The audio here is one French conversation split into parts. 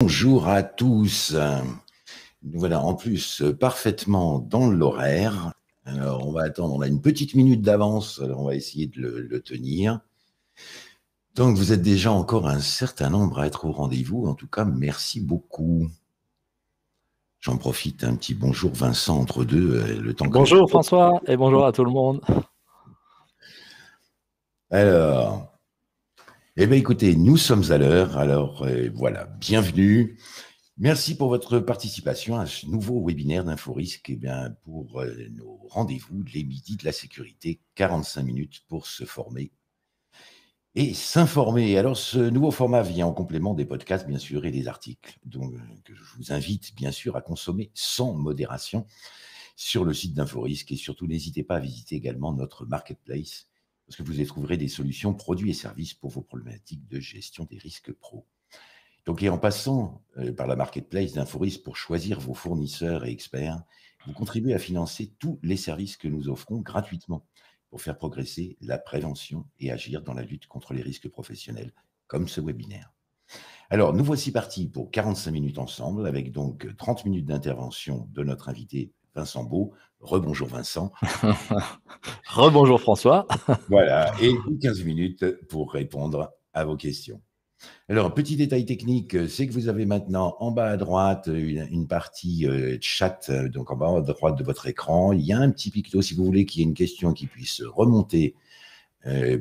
Bonjour à tous. Nous voilà en plus parfaitement dans l'horaire. Alors, on va attendre, on a une petite minute d'avance, alors on va essayer de le tenir. Donc, vous êtes déjà encore un certain nombre à être au rendez-vous. En tout cas, merci beaucoup. J'en profite, un petit bonjour Vincent entre deux, le temps que... Bonjour François et bonjour à tout le monde. Alors, écoutez, nous sommes à l'heure. Alors, voilà, bienvenue. Merci pour votre participation à ce nouveau webinaire d'InfoRisque pour nos rendez-vous les midis de la sécurité, 45 minutes pour se former et s'informer. Alors, ce nouveau format vient en complément des podcasts, bien sûr, et des articles, donc, que je vous invite, bien sûr, à consommer sans modération sur le site d'InfoRisque. Et surtout, n'hésitez pas à visiter également notre marketplace, parce que vous y trouverez des solutions, produits et services pour vos problématiques de gestion des risques pro. Donc, et en passant par la marketplace d'InfoRisque pour choisir vos fournisseurs et experts, vous contribuez à financer tous les services que nous offrons gratuitement pour faire progresser la prévention et agir dans la lutte contre les risques professionnels, comme ce webinaire. Alors, nous voici partis pour 45 minutes ensemble, avec donc 30 minutes d'intervention de notre invité Vincent Beau. Rebonjour Vincent. Rebonjour François. Voilà, et 15 minutes pour répondre à vos questions. Alors, petit détail technique, c'est que vous avez maintenant en bas à droite une partie chat, donc en bas à droite de votre écran. Il y a un petit picto, si vous voulez, qu'il y ait une question qui puisse remonter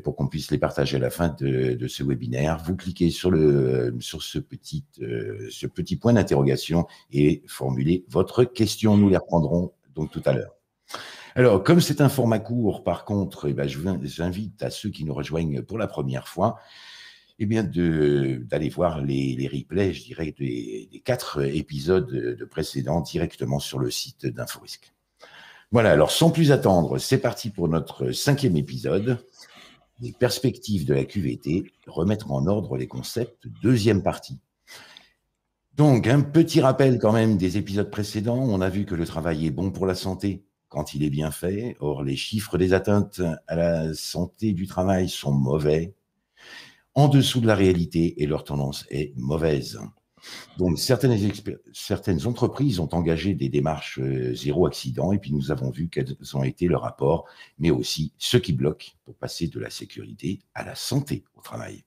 pour qu'on puisse les partager à la fin de ce webinaire. Vous cliquez sur ce petit point d'interrogation et formulez votre question. Nous les reprendrons donc tout à l'heure. Alors, comme c'est un format court, par contre, j'invite à ceux qui nous rejoignent pour la première fois, d'aller voir les replays, je dirais, des 4 épisodes de précédents directement sur le site d'InfoRisque. Voilà, alors sans plus attendre, c'est parti pour notre 5e épisode, les perspectives de la QVT, remettre en ordre les concepts, 2e partie. Donc, un petit rappel quand même des épisodes précédents. On a vu que le travail est bon pour la santé quand il est bien fait. Or, les chiffres des atteintes à la santé du travail sont mauvais, en dessous de la réalité, et leur tendance est mauvaise. Donc, certaines entreprises ont engagé des démarches zéro accident, et puis nous avons vu quels ont été leurs rapports, mais aussi ce qui bloque pour passer de la sécurité à la santé au travail.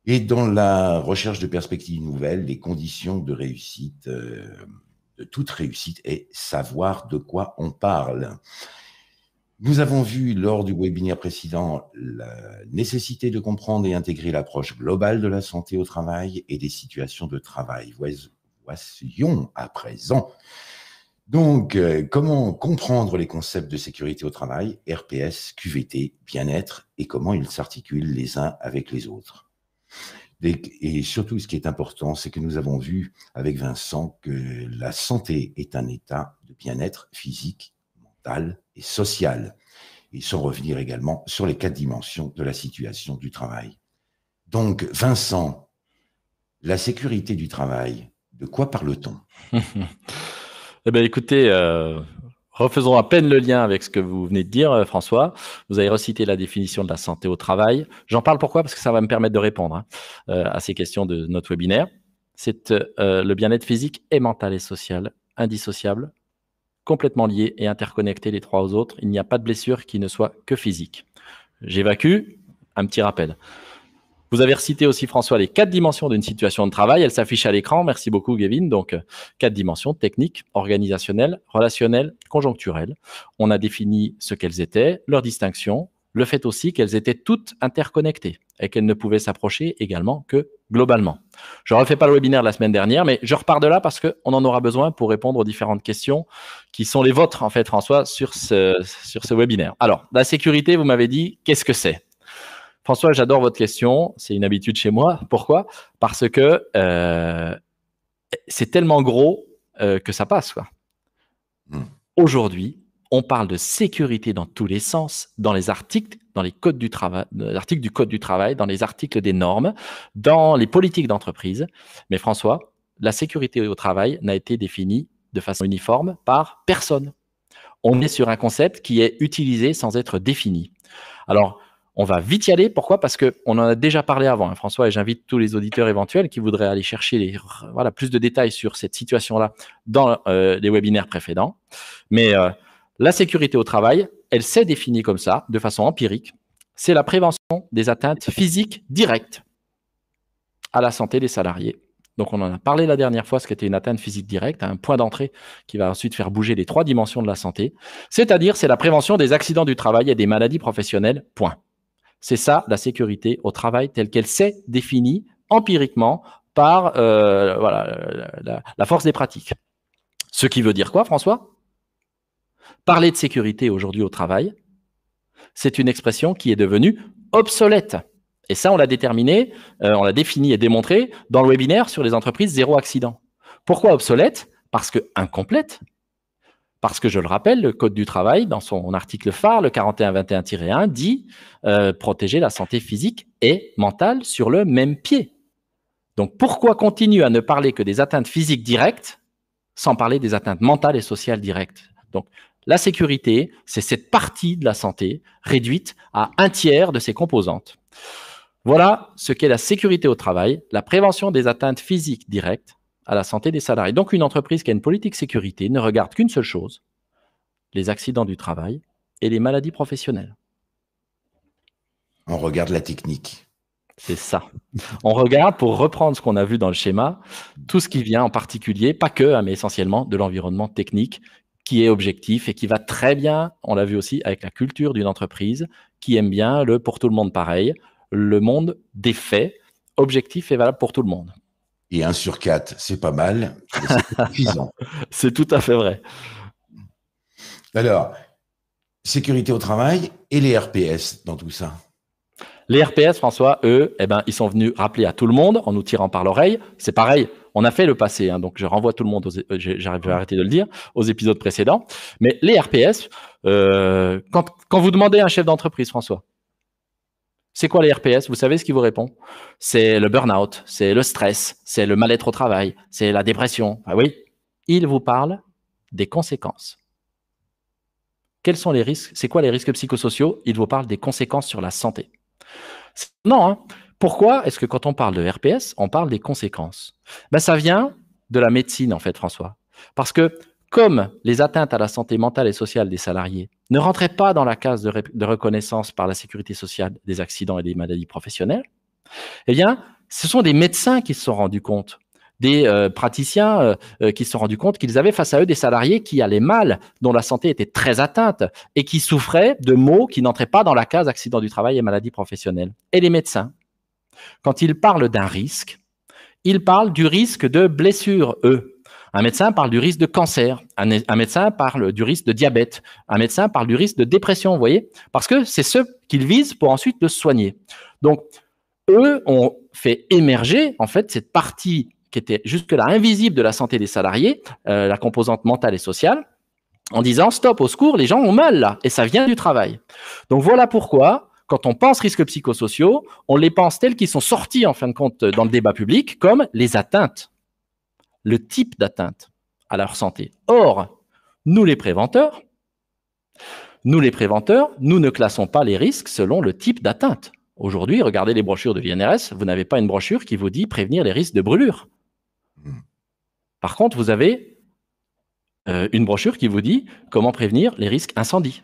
Et dans la recherche de perspectives nouvelles, les conditions de réussite, de toute réussite, est savoir de quoi on parle. Nous avons vu lors du webinaire précédent la nécessité de comprendre et intégrer l'approche globale de la santé au travail et des situations de travail. Voici à présent. Donc, comment comprendre les concepts de sécurité au travail, RPS, QVT, bien-être, et comment ils s'articulent les uns avec les autres. Et surtout, ce qui est important, c'est que nous avons vu avec Vincent que la santé est un état de bien-être physique, mental et social, et sans revenir également sur les 4 dimensions de la situation du travail. Donc, Vincent, la sécurité du travail, de quoi parle-t-on ? Eh bien, écoutez, refaisons à peine le lien avec ce que vous venez de dire, François. Vous avez recité la définition de la santé au travail. J'en parle pourquoi ? Parce que ça va me permettre de répondre à ces questions de notre webinaire. C'est le bien-être physique et mental et social, indissociable, complètement liés et interconnectés les 3 aux autres. Il n'y a pas de blessure qui ne soit que physique. J'évacue, un petit rappel. Vous avez recité aussi, François, les 4 dimensions d'une situation de travail. Elles s'affichent à l'écran. Merci beaucoup, Gavin. Donc, 4 dimensions, techniques, organisationnelles, relationnelles, conjoncturelles. On a défini ce qu'elles étaient, leur distinction, le fait aussi qu'elles étaient toutes interconnectées et qu'elles ne pouvaient s'approcher également que globalement. Je ne refais pas le webinaire la semaine dernière, mais je repars de là parce qu'on en aura besoin pour répondre aux différentes questions qui sont les vôtres, en fait, François, sur ce webinaire. Alors, la sécurité, vous m'avez dit, qu'est-ce que c'est ? François, j'adore votre question. C'est une habitude chez moi. Pourquoi ? Parce que c'est tellement gros que ça passe, quoi. Aujourd'hui, on parle de sécurité dans tous les sens, dans les articles, dans les codes du travail, l'article du Code du travail, dans les articles des normes, dans les politiques d'entreprise. Mais François, la sécurité au travail n'a été définie de façon uniforme par personne. On est sur un concept qui est utilisé sans être défini. Alors, On va vite y aller. Pourquoi? Parce qu'on en a déjà parlé avant, hein, François, et j'invite tous les auditeurs éventuels qui voudraient aller chercher plus de détails sur cette situation-là dans les webinaires précédents. Mais la sécurité au travail, elle s'est définie comme ça, de façon empirique. C'est la prévention des atteintes physiques directes à la santé des salariés. Donc, on en a parlé la dernière fois, ce qui était une atteinte physique directe, un point d'entrée qui va ensuite faire bouger les 3 dimensions de la santé. C'est-à-dire, c'est la prévention des accidents du travail et des maladies professionnelles, point. C'est ça, la sécurité au travail telle qu'elle s'est définie empiriquement par la force des pratiques. Ce qui veut dire quoi, François? Parler de sécurité aujourd'hui au travail, c'est une expression qui est devenue obsolète. Et ça, on l'a déterminé, on l'a défini et démontré dans le webinaire sur les entreprises zéro accident. Pourquoi obsolète? Parce que incomplète. Parce que, je le rappelle, le Code du travail, dans son article phare, le 4121-1, dit protéger la santé physique et mentale sur le même pied. Donc, pourquoi continuer à ne parler que des atteintes physiques directes sans parler des atteintes mentales et sociales directes? Donc, la sécurité, c'est cette partie de la santé réduite à 1/3 de ses composantes. Voilà ce qu'est la sécurité au travail, la prévention des atteintes physiques directes à la santé des salariés. Donc, une entreprise qui a une politique sécurité ne regarde qu'une seule chose, les accidents du travail et les maladies professionnelles. On regarde la technique. C'est ça. On regarde, pour reprendre ce qu'on a vu dans le schéma, tout ce qui vient en particulier, pas que, mais essentiellement de l'environnement technique qui est objectif et qui va très bien, on l'a vu aussi, avec la culture d'une entreprise qui aime bien le pour tout le monde pareil, le monde des faits, objectif et valable pour tout le monde. Et 1 sur 4, c'est pas mal, c'est suffisant. C'est tout à fait vrai. Alors, sécurité au travail et les RPS dans tout ça. Les RPS, François, eux, ils sont venus rappeler à tout le monde en nous tirant par l'oreille. C'est pareil, on a fait le passé, hein, donc je renvoie tout le monde, j'arrive à arrêter de le dire, aux épisodes précédents. Mais les RPS, quand vous demandez à un chef d'entreprise, François, c'est quoi les RPS? Vous savez ce qu'il vous répond? C'est le burn-out, c'est le stress, c'est le mal-être au travail, c'est la dépression. Ah oui, il vous parle des conséquences. Quels sont les risques? C'est quoi les risques psychosociaux? Il vous parle des conséquences sur la santé. Non, hein. Pourquoi est-ce que quand on parle de RPS, on parle des conséquences? Ça vient de la médecine, en fait, François. Parce que comme les atteintes à la santé mentale et sociale des salariés ne rentraient pas dans la case de reconnaissance par la sécurité sociale des accidents et des maladies professionnelles, eh bien, ce sont des médecins qui se sont rendus compte, des praticiens qui se sont rendus compte qu'ils avaient face à eux des salariés qui allaient mal, dont la santé était très atteinte et qui souffraient de maux qui n'entraient pas dans la case accident du travail et maladies professionnelles. Et les médecins, quand ils parlent d'un risque, ils parlent du risque de blessure, eux. Un médecin parle du risque de cancer, un médecin parle du risque de diabète, un médecin parle du risque de dépression, vous voyez, parce que c'est ce qu'ils visent pour ensuite le soigner. Donc, eux ont fait émerger, en fait, cette partie qui était jusque-là invisible de la santé des salariés, la composante mentale et sociale, en disant « stop, au secours, les gens ont mal là, et ça vient du travail ». Donc, voilà pourquoi, quand on pense risques psychosociaux, on les pense tels qu'ils sont sortis, en fin de compte, dans le débat public, comme les atteintes, le type d'atteinte à leur santé. Or, nous les préventeurs, nous ne classons pas les risques selon le type d'atteinte. Aujourd'hui, regardez les brochures de l'INRS, vous n'avez pas une brochure qui vous dit prévenir les risques de brûlure. Par contre, vous avez une brochure qui vous dit comment prévenir les risques incendie.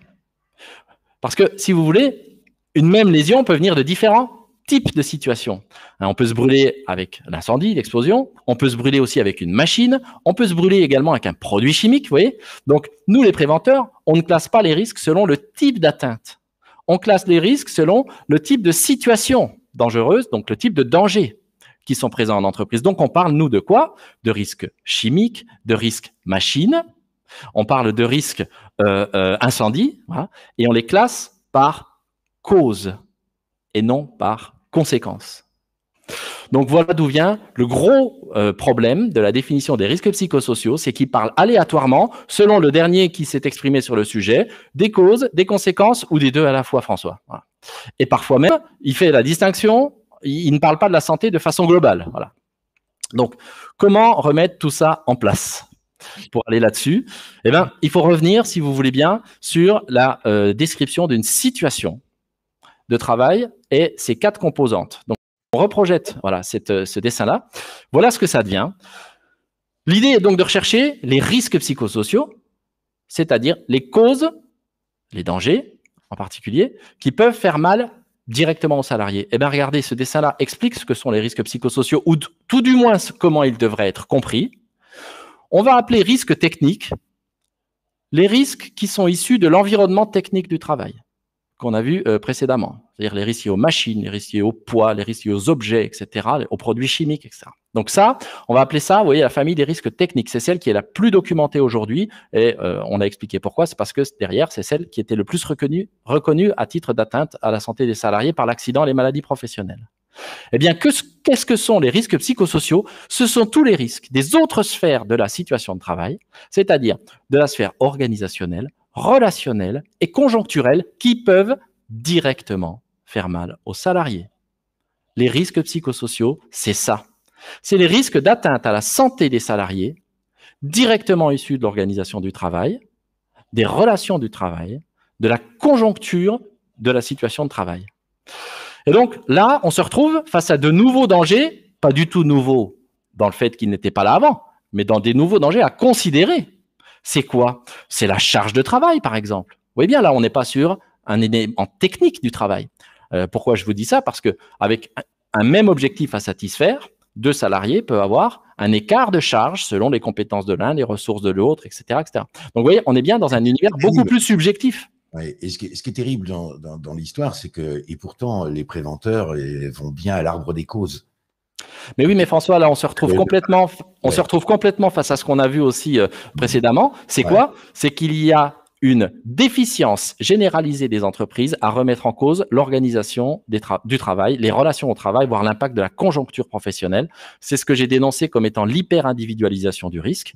Parce que, si vous voulez, une même lésion peut venir de différents types de situations. On peut se brûler avec l'incendie, l'explosion, on peut se brûler aussi avec une machine, on peut se brûler également avec un produit chimique, vous voyez. Donc, nous, les préventeurs, on ne classe pas les risques selon le type d'atteinte. On classe les risques selon le type de situation dangereuse, donc le type de danger qui sont présents en entreprise. Donc, on parle, nous, de quoi? De risques chimiques, de risques machines, on parle de risques incendie, voilà, et on les classe par cause et non par conséquences. Donc voilà d'où vient le gros problème de la définition des risques psychosociaux, c'est qu'il parle aléatoirement, selon le dernier qui s'est exprimé sur le sujet, des causes, des conséquences ou des deux à la fois, François. Voilà. Et parfois même, il fait la distinction, il ne parle pas de la santé de façon globale. Voilà. Donc, comment remettre tout ça en place? Pour aller là-dessus, eh il faut revenir, si vous voulez bien, sur la description d'une situation de travail et ses 4 composantes. Donc, on reprojette voilà, ce dessin-là. Voilà ce que ça devient. L'idée est donc de rechercher les risques psychosociaux, c'est-à-dire les causes, les dangers en particulier, qui peuvent faire mal directement aux salariés. Eh bien, regardez, ce dessin-là explique ce que sont les risques psychosociaux, ou tout du moins comment ils devraient être compris. On va appeler risques techniques les risques qui sont issus de l'environnement technique du travail, qu'on a vu précédemment. C'est-à-dire les risques liés aux machines, les risques liés au poids, les risques liés aux objets, etc., aux produits chimiques, etc. Donc ça, on va appeler ça, vous voyez, la famille des risques techniques. C'est celle qui est la plus documentée aujourd'hui, et on a expliqué pourquoi. C'est parce que derrière, c'est celle qui était le plus reconnue à titre d'atteinte à la santé des salariés par l'accident et les maladies professionnelles. Eh bien, qu'est-ce que sont les risques psychosociaux? Ce sont tous les risques des autres sphères de la situation de travail, c'est-à-dire de la sphère organisationnelle, relationnelle et conjoncturelle qui peuvent directement faire mal aux salariés. Les risques psychosociaux, c'est ça. C'est les risques d'atteinte à la santé des salariés directement issus de l'organisation du travail, des relations du travail, de la conjoncture de la situation de travail. Et donc là, on se retrouve face à de nouveaux dangers, pas du tout nouveaux dans le fait qu'ils n'étaient pas là avant, mais dans des nouveaux dangers à considérer. C'est quoi? C'est la charge de travail, par exemple. Vous voyez bien, là, on n'est pas sur un élément technique du travail. Pourquoi je vous dis ça? Parce qu'avec un même objectif à satisfaire, 2 salariés peuvent avoir un écart de charge selon les compétences de l'un, les ressources de l'autre, etc., etc. Donc, vous voyez, on est bien dans un univers beaucoup plus subjectif. Ouais, et ce qui est terrible dans l'histoire, c'est que, et pourtant, les préventeurs vont bien à l'arbre des causes. Mais oui, mais François, là, on se retrouve complètement face à ce qu'on a vu aussi précédemment. C'est quoi? C'est qu'il y a une déficience généralisée des entreprises à remettre en cause l'organisation du travail, les relations au travail, voire l'impact de la conjoncture professionnelle. C'est ce que j'ai dénoncé comme étant l'hyper-individualisation du risque.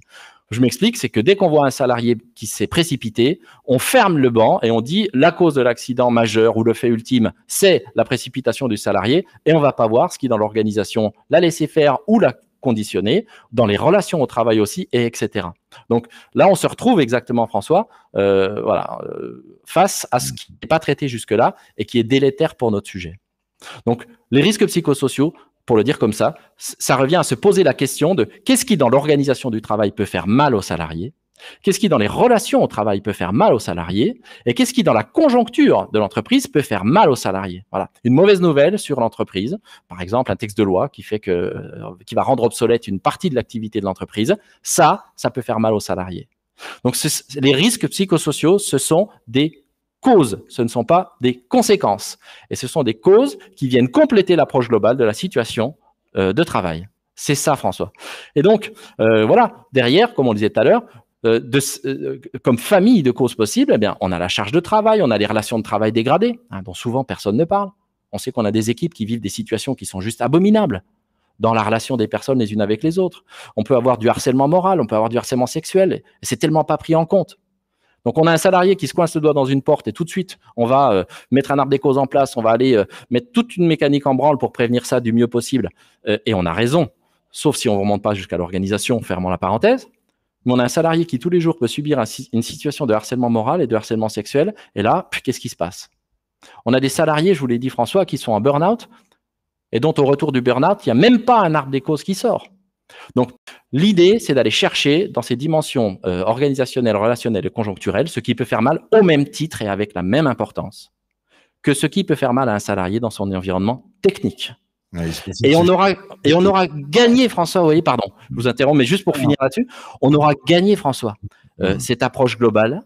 Je m'explique, c'est que dès qu'on voit un salarié qui s'est précipité, on ferme le banc et on dit la cause de l'accident majeur ou le fait ultime, c'est la précipitation du salarié, et on ne va pas voir ce qui, dans l'organisation, l'a laissé faire ou l'a conditionné, dans les relations au travail aussi, et etc. Donc là, on se retrouve exactement, François, face à ce qui n'est pas traité jusque-là et qui est délétère pour notre sujet. Donc, les risques psychosociaux, pour le dire comme ça revient à se poser la question de qu'est-ce qui, dans l'organisation du travail, peut faire mal aux salariés, qu'est-ce qui, dans les relations au travail, peut faire mal aux salariés, et qu'est-ce qui, dans la conjoncture de l'entreprise, peut faire mal aux salariés. Voilà. Une mauvaise nouvelle sur l'entreprise, par exemple un texte de loi qui va rendre obsolète une partie de l'activité de l'entreprise, ça peut faire mal aux salariés. Donc, les risques psychosociaux, ce sont des causes, ce ne sont pas des conséquences. Et ce sont des causes qui viennent compléter l'approche globale de la situation de travail. C'est ça, François. Et donc, voilà, derrière, comme on le disait tout à l'heure, comme famille de causes possibles, eh bien, on a la charge de travail, on a les relations de travail dégradées, dont souvent personne ne parle. On sait qu'on a des équipes qui vivent des situations qui sont juste abominables dans la relation des personnes les unes avec les autres. On peut avoir du harcèlement moral, on peut avoir du harcèlement sexuel, et c'est tellement pas pris en compte. Donc, on a un salarié qui se coince le doigt dans une porte et tout de suite, on va mettre un arbre des causes en place, on va aller mettre toute une mécanique en branle pour prévenir ça du mieux possible. Et on a raison, sauf si on ne remonte pas jusqu'à l'organisation, fermons la parenthèse. Mais on a un salarié qui, tous les jours, peut subir une situation de harcèlement moral et de harcèlement sexuel. Et là, qu'est-ce qui se passe? On a des salariés, je vous l'ai dit, François, qui sont en burn-out et dont, au retour du burn-out, il n'y a même pas un arbre des causes qui sort. Donc, l'idée, c'est d'aller chercher dans ces dimensions organisationnelles, relationnelles et conjoncturelles ce qui peut faire mal au même titre et avec la même importance que ce qui peut faire mal à un salarié dans son environnement technique. Ouais, et on aura gagné, François, vous voyez, pardon, je vous interromps, mais juste pour finir là-dessus, on aura gagné, François, cette approche globale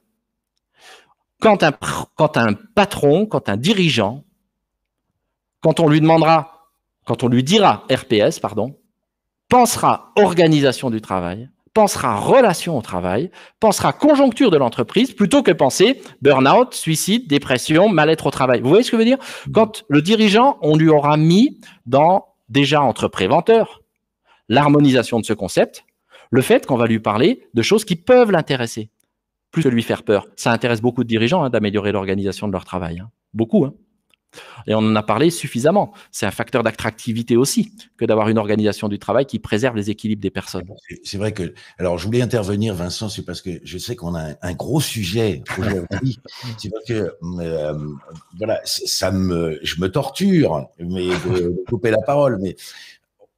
quand un patron, quand un dirigeant, quand on lui dira RPS, pensera organisation du travail, pensera relation au travail, pensera conjoncture de l'entreprise, plutôt que penser burn-out, suicide, dépression, mal-être au travail. Vous voyez ce que je veux dire? Quand le dirigeant, on lui aura mis déjà entre préventeurs, l'harmonisation de ce concept, le fait qu'on va lui parler de choses qui peuvent l'intéresser, plus que lui faire peur. Ça intéresse beaucoup de dirigeants d'améliorer l'organisation de leur travail. Beaucoup. Et on en a parlé suffisamment. C'est un facteur d'attractivité aussi que d'avoir une organisation du travail qui préserve les équilibres des personnes. C'est vrai que, alors je voulais intervenir, Vincent, c'est parce que je sais qu'on a un gros sujet aujourd'hui. C'est parce que, voilà, je me torture, mais de couper la parole, mais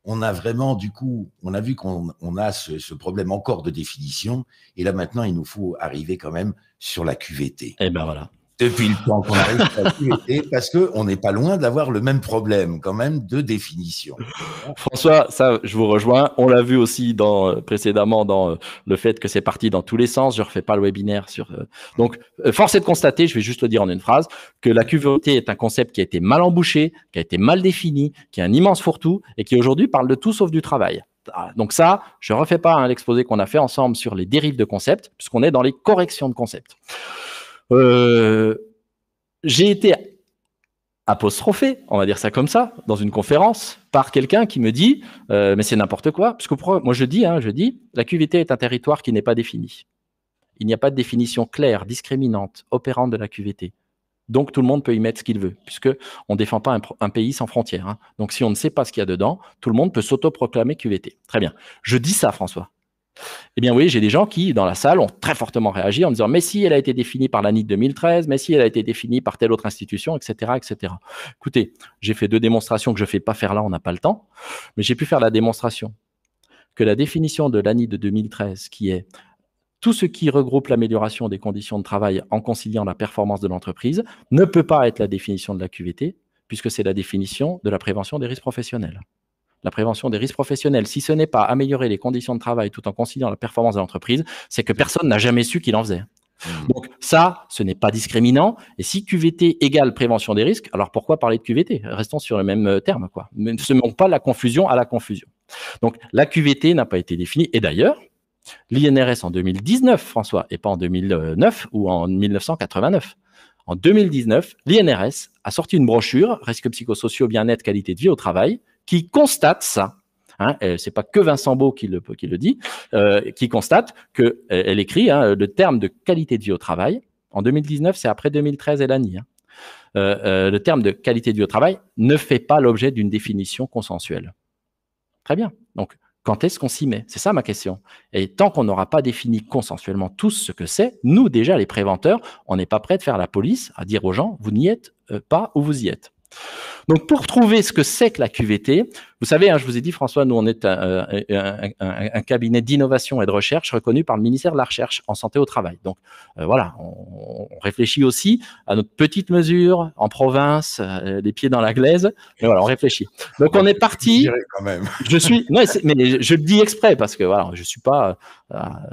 on a vraiment, du coup, on a vu qu'on a ce problème encore de définition, et là maintenant, il nous faut arriver quand même sur la QVT. Et ben voilà. Depuis le temps qu'on arrive sur la QVT, parce qu'on n'est pas loin d'avoir le même problème quand même de définition. François, ça, je vous rejoins. On l'a vu aussi précédemment dans le fait que c'est parti dans tous les sens. Je ne refais pas le webinaire sur. Donc, force est de constater, je vais juste le dire en une phrase, que la QVT est un concept qui a été mal embouché, qui a été mal défini, qui est un immense fourre-tout et qui aujourd'hui parle de tout sauf du travail. Donc ça, je ne refais pas l'exposé qu'on a fait ensemble sur les dérives de concepts, puisqu'on est dans les corrections de concepts. J'ai été apostrophé, on va dire ça comme ça, dans une conférence, par quelqu'un qui me dit mais c'est n'importe quoi, parce que moi je dis, la QVT est un territoire qui n'est pas défini. Il n'y a pas de définition claire, discriminante, opérante de la QVT. Donc tout le monde peut y mettre ce qu'il veut, puisqu'on ne défend pas un pays sans frontières. Hein. Donc si on ne sait pas ce qu'il y a dedans, tout le monde peut s'autoproclamer QVT. Très bien. Je dis ça, François. Eh bien oui, j'ai des gens qui, dans la salle, ont très fortement réagi en disant « mais si elle a été définie par l'ANI de 2013, mais si elle a été définie par telle autre institution, etc. etc. » Écoutez, j'ai fait 2 démonstrations que je ne fais pas faire là, on n'a pas le temps, mais j'ai pu faire la démonstration que la définition de l'ANI de 2013, qui est tout ce qui regroupe l'amélioration des conditions de travail en conciliant la performance de l'entreprise, ne peut pas être la définition de la QVT, puisque c'est la définition de la prévention des risques professionnels. La prévention des risques professionnels, si ce n'est pas améliorer les conditions de travail tout en conciliant la performance de l'entreprise, c'est que personne n'a jamais su qu'il en faisait. Donc ça, ce n'est pas discriminant. Et si QVT égale prévention des risques, alors pourquoi parler de QVT? Restons sur le même terme, quoi. Ne semons pas la confusion à la confusion. Donc la QVT n'a pas été définie. Et d'ailleurs, l'INRS en 2019, François, et pas en 2009 ou en 1989. En 2019, l'INRS a sorti une brochure, risques psychosociaux, bien-être, qualité de vie au travail, qui constate ça. Hein, c'est pas que Vincent Beau qui le dit, qui constate que elle écrit le terme de qualité de vie au travail. En 2019, c'est après 2013 et l'ANI. Le terme de qualité de vie au travail ne fait pas l'objet d'une définition consensuelle. Très bien. Donc, quand est-ce qu'on s'y met? C'est ça ma question. Et tant qu'on n'aura pas défini consensuellement tous ce que c'est, nous déjà les préventeurs, on n'est pas prêt de faire la police à dire aux gens vous n'y êtes pas ou vous y êtes. Donc, pour trouver ce que c'est que la QVT, vous savez, je vous ai dit, François, nous, on est un cabinet d'innovation et de recherche reconnu par le ministère de la Recherche en santé au travail. Donc, voilà, on réfléchit aussi à notre petite mesure en province, les pieds dans la glaise, mais voilà, on réfléchit. Donc, on est parti. Quand même. Mais je le dis exprès parce que voilà, je suis pas,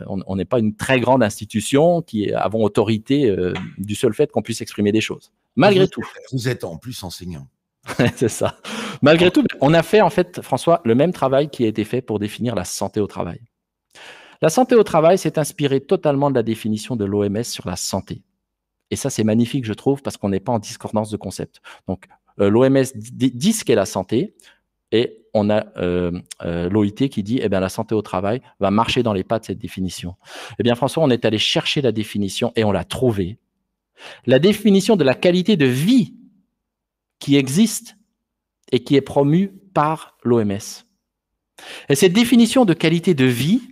on n'est pas une très grande institution qui avons autorité du seul fait qu'on puisse exprimer des choses. Malgré tout. Vous êtes en plus enseignant. C'est ça. Malgré tout, on a fait en fait, François, le même travail qui a été fait pour définir la santé au travail. La santé au travail s'est inspirée totalement de la définition de l'OMS sur la santé. Et ça, c'est magnifique, je trouve, parce qu'on n'est pas en discordance de concept. Donc, l'OMS dit ce qu'est la santé, et on a l'OIT qui dit la santé au travail va marcher dans les pas de cette définition. Eh bien, François, on est allé chercher la définition et on l'a trouvée. La définition de la qualité de vie qui existe et qui est promue par l'OMS. Et cette définition de qualité de vie,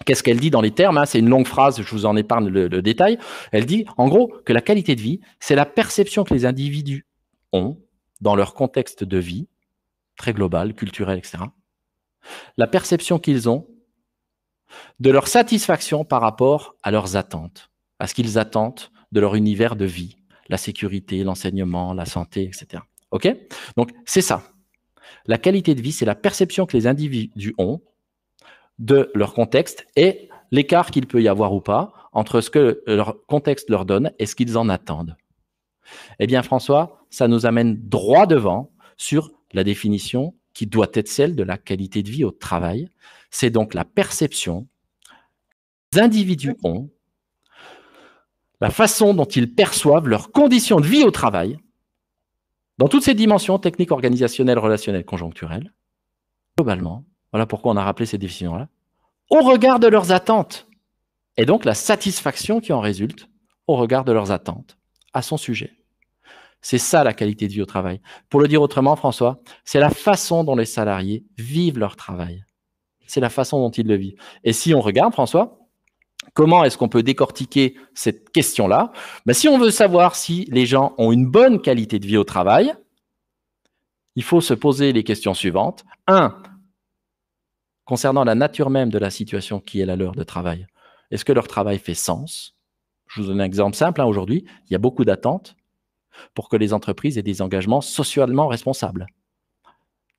qu'est-ce qu'elle dit dans les termes? C'est une longue phrase, je vous en épargne le détail. Elle dit, en gros, que la qualité de vie, c'est la perception que les individus ont dans leur contexte de vie, très global, culturel, etc. La perception qu'ils ont de leur satisfaction par rapport à leurs attentes, à ce qu'ils attendent de leur univers de vie, la sécurité, l'enseignement, la santé, etc. OK? Donc, c'est ça. La qualité de vie, c'est la perception que les individus ont de leur contexte et l'écart qu'il peut y avoir ou pas entre ce que leur contexte leur donne et ce qu'ils en attendent. Eh bien, François, ça nous amène droit devant sur la définition qui doit être celle de la qualité de vie au travail. C'est donc la perception que les individus ont, la façon dont ils perçoivent leurs conditions de vie au travail, dans toutes ces dimensions techniques, organisationnelles, relationnelles, conjoncturelles, globalement, voilà pourquoi on a rappelé ces définitions-là, au regard de leurs attentes, et donc la satisfaction qui en résulte au regard de leurs attentes à son sujet. C'est ça la qualité de vie au travail. Pour le dire autrement, François, c'est la façon dont les salariés vivent leur travail. C'est la façon dont ils le vivent. Et si on regarde, François, comment est-ce qu'on peut décortiquer cette question-là? Si on veut savoir si les gens ont une bonne qualité de vie au travail, il faut se poser les questions suivantes. 1. Concernant la nature même de la situation qui est la leur de travail. Est-ce que leur travail fait sens? Je vous donne un exemple simple. Aujourd'hui, il y a beaucoup d'attentes pour que les entreprises aient des engagements socialement responsables.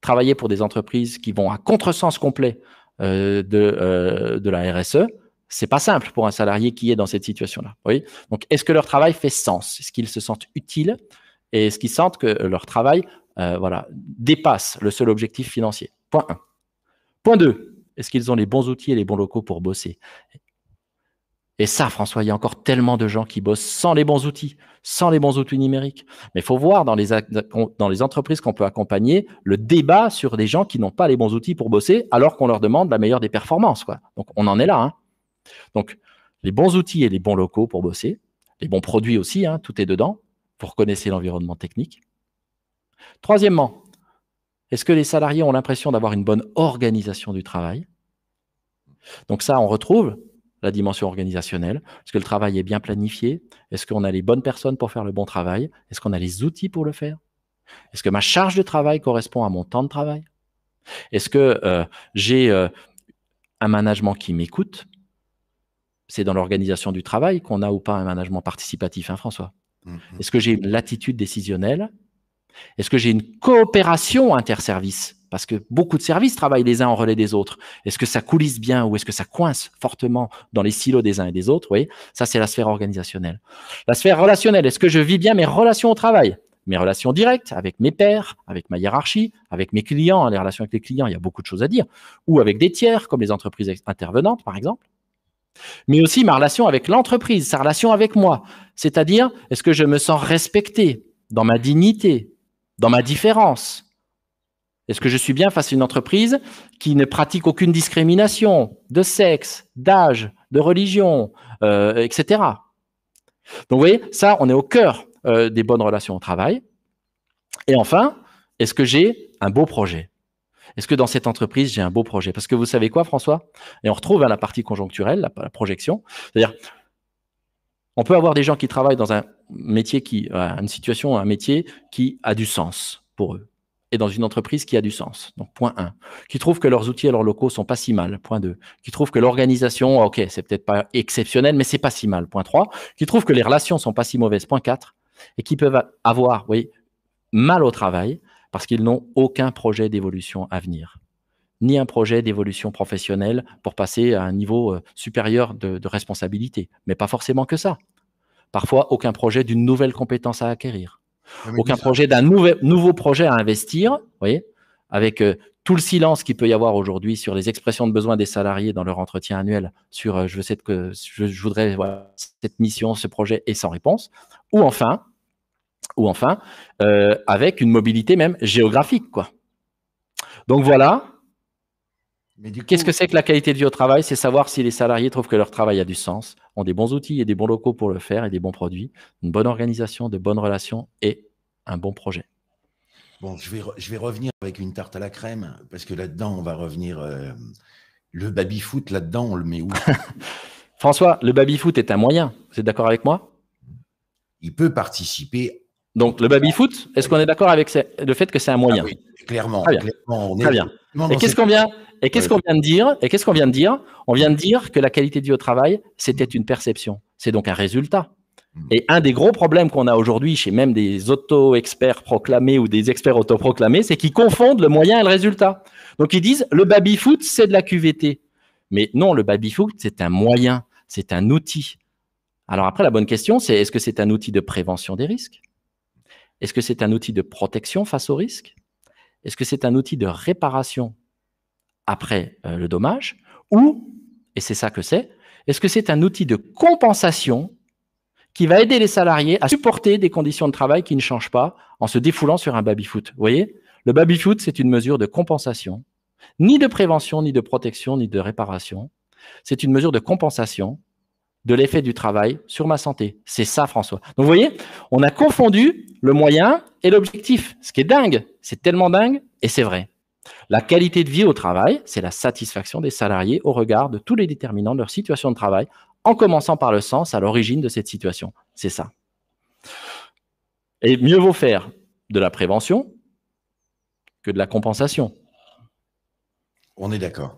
Travailler pour des entreprises qui vont à contresens complet de la RSE, c'est pas simple pour un salarié qui est dans cette situation-là. Oui. Donc, est-ce que leur travail fait sens? Est-ce qu'ils se sentent utiles? Et est-ce qu'ils sentent que leur travail dépasse le seul objectif financier? Point 1. Point 2. Est-ce qu'ils ont les bons outils et les bons locaux pour bosser? Et ça, François, il y a encore tellement de gens qui bossent sans les bons outils numériques. Mais il faut voir dans les entreprises qu'on peut accompagner le débat sur des gens qui n'ont pas les bons outils pour bosser alors qu'on leur demande la meilleure des performances, quoi. Donc, on en est là. Hein. Donc, les bons outils et les bons locaux pour bosser, les bons produits aussi, hein, tout est dedans. Vous reconnaissez l'environnement technique. Troisièmement, est-ce que les salariés ont l'impression d'avoir une bonne organisation du travail? Donc ça, on retrouve la dimension organisationnelle. Est-ce que le travail est bien planifié? Est-ce qu'on a les bonnes personnes pour faire le bon travail? Est-ce qu'on a les outils pour le faire? Est-ce que ma charge de travail correspond à mon temps de travail? Est-ce que j'ai un management qui m'écoute? C'est dans l'organisation du travail qu'on a ou pas un management participatif, hein, François? Est-ce que j'ai une latitude décisionnelle? Est-ce que j'ai une coopération interservice? Parce que beaucoup de services travaillent les uns en relais des autres. Est-ce que ça coulisse bien ou est-ce que ça coince fortement dans les silos des uns et des autres? Oui, ça, c'est la sphère organisationnelle. La sphère relationnelle, est-ce que je vis bien mes relations au travail? Mes relations directes avec mes pairs, avec ma hiérarchie, avec mes clients. Les relations avec les clients, il y a beaucoup de choses à dire. Ou avec des tiers, comme les entreprises intervenantes, par exemple. Mais aussi ma relation avec l'entreprise, sa relation avec moi. C'est-à-dire, est-ce que je me sens respecté dans ma dignité, dans ma différence? Est-ce que je suis bien face à une entreprise qui ne pratique aucune discrimination de sexe, d'âge, de religion, etc. Donc, vous voyez, ça, on est au cœur des bonnes relations au travail. Et enfin, est-ce que j'ai un beau projet? Est-ce que dans cette entreprise, j'ai un beau projet? Parce que vous savez quoi, François? Et on retrouve la partie conjoncturelle, la projection. C'est-à-dire, on peut avoir des gens qui travaillent dans un métier une situation, un métier qui a du sens pour eux. Et dans une entreprise qui a du sens. Donc, point 1. Qui trouvent que leurs outils et leurs locaux sont pas si mal. Point 2. Qui trouvent que l'organisation, ok, c'est peut-être pas exceptionnel, mais c'est pas si mal. Point 3. Qui trouvent que les relations sont pas si mauvaises. Point 4. Et qui peuvent avoir, mal au travail parce qu'ils n'ont aucun projet d'évolution à venir. Ni un projet d'évolution professionnelle pour passer à un niveau supérieur de responsabilité. Mais pas forcément que ça. Parfois, aucun projet d'une nouvelle compétence à acquérir. Aucun projet d'un nouveau projet à investir, vous voyez, avec tout le silence qu'il peut y avoir aujourd'hui sur les expressions de besoins des salariés dans leur entretien annuel sur je voudrais cette mission, ce projet et sans réponse, ou enfin avec une mobilité même géographique, quoi. Donc voilà. Qu'est-ce que c'est que la qualité de vie au travail? C'est savoir si les salariés trouvent que leur travail a du sens, ont des bons outils et des bons locaux pour le faire et des bons produits, une bonne organisation, de bonnes relations et un bon projet. Bon, je vais revenir avec une tarte à la crème, parce que là-dedans, on va revenir… le baby-foot, là-dedans, on le met où? François, le baby-foot est un moyen. Vous êtes d'accord avec moi? Il peut participer. Donc, le baby-foot, est-ce qu'on est d'accord avec le fait que c'est un moyen? Ah oui, clairement. Très bien. On Très bien. Et qu'est-ce qu'on vient de dire? On vient de dire que la qualité de vie au travail, c'était une perception. C'est donc un résultat. Et un des gros problèmes qu'on a aujourd'hui chez même des auto-experts proclamés ou des experts autoproclamés, c'est qu'ils confondent le moyen et le résultat. Donc, ils disent le baby-foot, c'est de la QVT. Mais non, le baby-foot, c'est un moyen, c'est un outil. Alors après, la bonne question, c'est est-ce que c'est un outil de prévention des risques? Est-ce que c'est un outil de protection face aux risques? Est-ce que c'est un outil de réparation après le dommage? Ou, et c'est ça que c'est, est-ce que c'est un outil de compensation qui va aider les salariés à supporter des conditions de travail qui ne changent pas en se défoulant sur un baby-foot? Vous voyez, le baby-foot, c'est une mesure de compensation, ni de prévention, ni de protection, ni de réparation. C'est une mesure de compensation de l'effet du travail sur ma santé. C'est ça, François. Donc, vous voyez, on a confondu le moyen et l'objectif, ce qui est dingue. C'est tellement dingue et c'est vrai. La qualité de vie au travail, c'est la satisfaction des salariés au regard de tous les déterminants de leur situation de travail, en commençant par le sens à l'origine de cette situation. C'est ça. Et mieux vaut faire de la prévention que de la compensation. On est d'accord.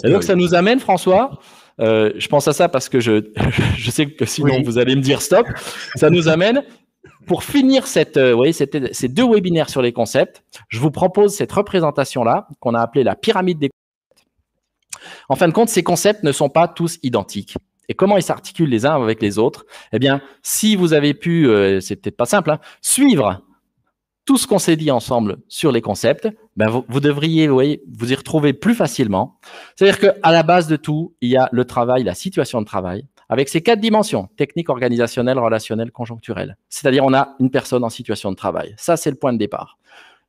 Et donc, ça nous amène, François, je pense à ça parce que je sais que sinon vous allez me dire stop, ça nous amène, pour finir ces 2 webinaires sur les concepts, je vous propose cette représentation-là qu'on a appelée la pyramide des concepts. En fin de compte, ces concepts ne sont pas tous identiques. Et comment ils s'articulent les uns avec les autres? Eh bien, si vous avez pu, c'est peut-être pas simple, suivre tout ce qu'on s'est dit ensemble sur les concepts, ben vous devriez vous y retrouver plus facilement. C'est-à-dire qu'à la base de tout, il y a le travail, la situation de travail, avec ces 4 dimensions, technique, organisationnelle, relationnelle, conjoncturelle. C'est-à-dire on a une personne en situation de travail. Ça, c'est le point de départ.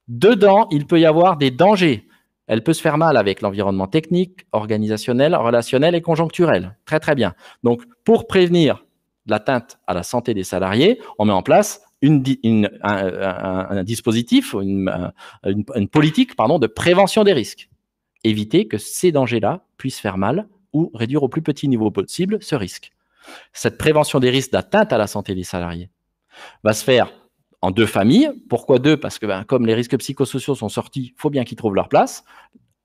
Dedans, il peut y avoir des dangers. Elle peut se faire mal avec l'environnement technique, organisationnel, relationnel et conjoncturel. Très, très bien. Donc, pour prévenir l'atteinte à la santé des salariés, on met en place un dispositif, une politique de prévention des risques. Éviter que ces dangers-là puissent faire mal ou réduire au plus petit niveau possible ce risque. Cette prévention des risques d'atteinte à la santé des salariés va se faire en 2 familles. Pourquoi 2? Parce que comme les risques psychosociaux sont sortis, il faut bien qu'ils trouvent leur place.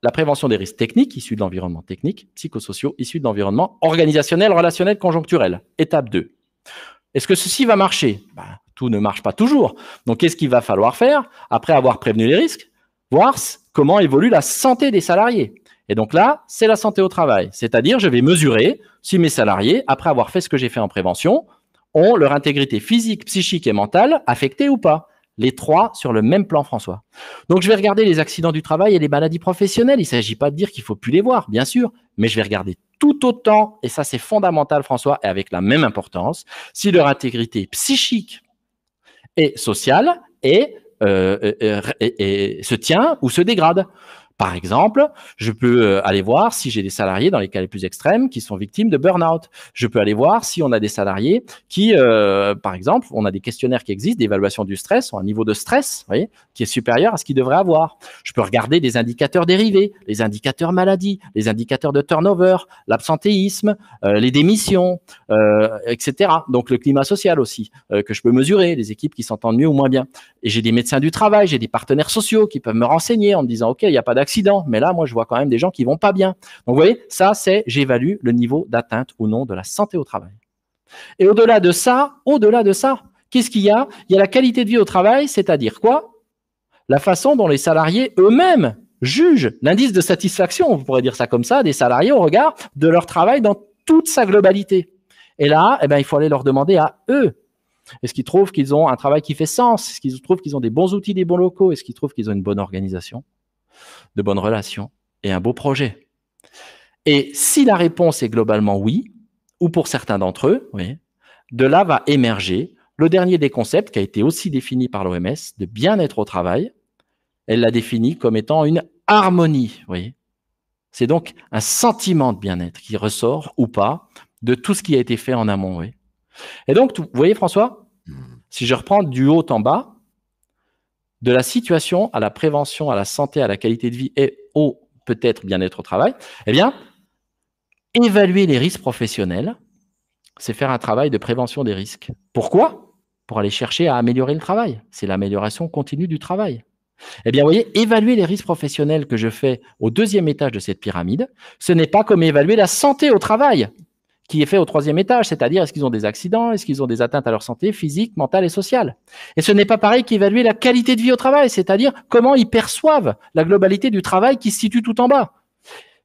La prévention des risques techniques issus de l'environnement technique, psychosociaux issus de l'environnement organisationnel, relationnel, conjoncturel. Étape 2. Est-ce que ceci va marcher? Tout ne marche pas toujours. Donc, qu'est-ce qu'il va falloir faire après avoir prévenu les risques? Voir comment évolue la santé des salariés. Et donc là, c'est la santé au travail. C'est-à-dire, je vais mesurer si mes salariés, après avoir fait ce que j'ai fait en prévention, ont leur intégrité physique, psychique et mentale affectée ou pas. Les 3 sur le même plan, François. Donc, je vais regarder les accidents du travail et les maladies professionnelles. Il ne s'agit pas de dire qu'il ne faut plus les voir, bien sûr, mais je vais regarder tout autant, et ça c'est fondamental, François, et avec la même importance, si leur intégrité psychique et sociale se tient ou se dégrade. Par exemple, je peux aller voir si j'ai des salariés dans les cas les plus extrêmes qui sont victimes de burn-out. Je peux aller voir si on a des salariés qui, par exemple, on a des questionnaires qui existent d'évaluation du stress, ont un niveau de stress, qui est supérieur à ce qu'ils devraient avoir. Je peux regarder des indicateurs dérivés, les indicateurs maladie, les indicateurs de turnover, l'absentéisme, les démissions, etc. Donc le climat social aussi, que je peux mesurer, les équipes qui s'entendent mieux ou moins bien. Et j'ai des médecins du travail, j'ai des partenaires sociaux qui peuvent me renseigner en me disant « Ok, il n'y a pas d'accident, mais là, moi, je vois quand même des gens qui vont pas bien. » Donc, vous voyez, ça, j'évalue le niveau d'atteinte ou non de la santé au travail. Et au-delà de ça, qu'est-ce qu'il y a? Il y a la qualité de vie au travail, c'est-à-dire quoi? La façon dont les salariés eux-mêmes jugent l'indice de satisfaction, on pourrait dire ça comme ça, des salariés au regard de leur travail dans toute sa globalité. Et là, il faut aller leur demander à eux. Est-ce qu'ils trouvent qu'ils ont un travail qui fait sens? Est-ce qu'ils trouvent qu'ils ont des bons outils, des bons locaux? Est-ce qu'ils trouvent qu'ils ont une bonne organisation, de bonnes relations et un beau projet? Et si la réponse est globalement oui, ou pour certains d'entre eux, de là va émerger le dernier des concepts qui a été aussi défini par l'OMS, de bien-être au travail. Elle l'a défini comme étant une harmonie. C'est donc un sentiment de bien-être qui ressort ou pas de tout ce qui a été fait en amont. Et donc, vous voyez, François, si je reprends du haut en bas, de la situation à la prévention, à la santé, à la qualité de vie et au peut-être bien-être au travail, évaluer les risques professionnels, c'est faire un travail de prévention des risques. Pourquoi? Pour aller chercher à améliorer le travail. C'est l'amélioration continue du travail. Vous voyez, évaluer les risques professionnels que je fais au 2e étage de cette pyramide, ce n'est pas comme évaluer la santé au travail, qui est fait au 3e étage, c'est-à-dire est-ce qu'ils ont des accidents, est-ce qu'ils ont des atteintes à leur santé physique, mentale et sociale. Et ce n'est pas pareil qu'évaluer la qualité de vie au travail, c'est-à-dire comment ils perçoivent la globalité du travail qui se situe tout en bas.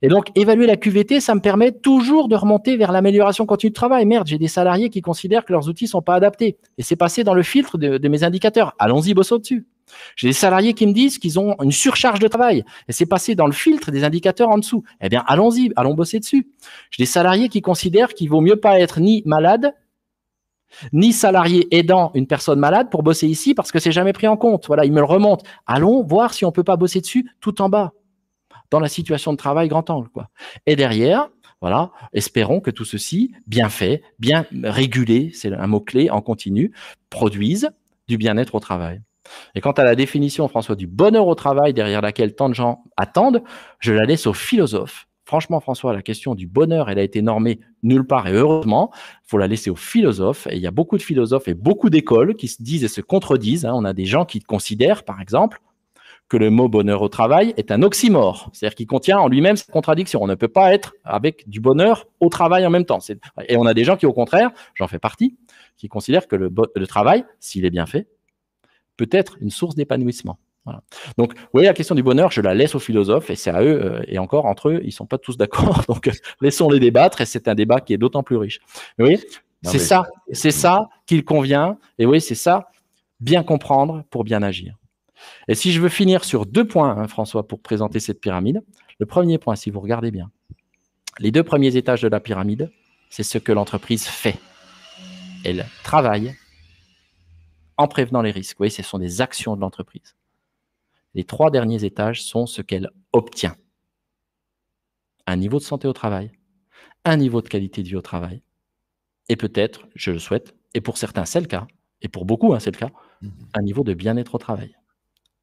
Et donc, évaluer la QVT, ça me permet toujours de remonter vers l'amélioration continue de travail. Merde, j'ai des salariés qui considèrent que leurs outils ne sont pas adaptés. Et c'est passé dans le filtre de mes indicateurs. Allons-y, bossons dessus. J'ai des salariés qui me disent qu'ils ont une surcharge de travail. Et c'est passé dans le filtre des indicateurs en dessous. Allons-y, allons bosser dessus. J'ai des salariés qui considèrent qu'il vaut mieux pas être ni malade, ni salarié aidant une personne malade pour bosser ici parce que c'est jamais pris en compte. Voilà, ils me le remontent. Allons voir si on peut pas bosser dessus tout en bas, dans la situation de travail grand angle, Et derrière, Voilà, espérons que tout ceci, bien fait, bien régulé, c'est un mot-clé en continu, produise du bien-être au travail. Et quant à la définition, François, du bonheur au travail, derrière laquelle tant de gens attendent, je la laisse aux philosophes. Franchement, François, la question du bonheur, elle a été normée nulle part et heureusement, il faut la laisser aux philosophes. Et il y a beaucoup de philosophes et beaucoup d'écoles qui se disent et se contredisent. On a des gens qui considèrent, par exemple, que le mot bonheur au travail est un oxymore, c'est-à-dire qu'il contient en lui-même cette contradiction. On ne peut pas être avec du bonheur au travail en même temps. Et on a des gens qui, au contraire, j'en fais partie, qui considèrent que le travail, s'il est bien fait, peut être une source d'épanouissement. Voilà. Donc, vous voyez, la question du bonheur, je la laisse aux philosophes et c'est à eux, et encore entre eux, ils ne sont pas tous d'accord. Donc, laissons-les débattre et c'est un débat qui est d'autant plus riche. Vous voyez, c'est ça qu'il convient, et oui, c'est ça, bien comprendre pour bien agir. Et si je veux finir sur 2 points, François, pour présenter cette pyramide, le premier point, si vous regardez bien, les 2 premiers étages de la pyramide, c'est ce que l'entreprise fait. Elle travaille en prévenant les risques. Vous voyez, ce sont des actions de l'entreprise. Les 3 derniers étages sont ce qu'elle obtient. Un niveau de santé au travail, un niveau de qualité de vie au travail, et peut-être, je le souhaite, et pour certains c'est le cas, et pour beaucoup c'est le cas, un niveau de bien-être au travail.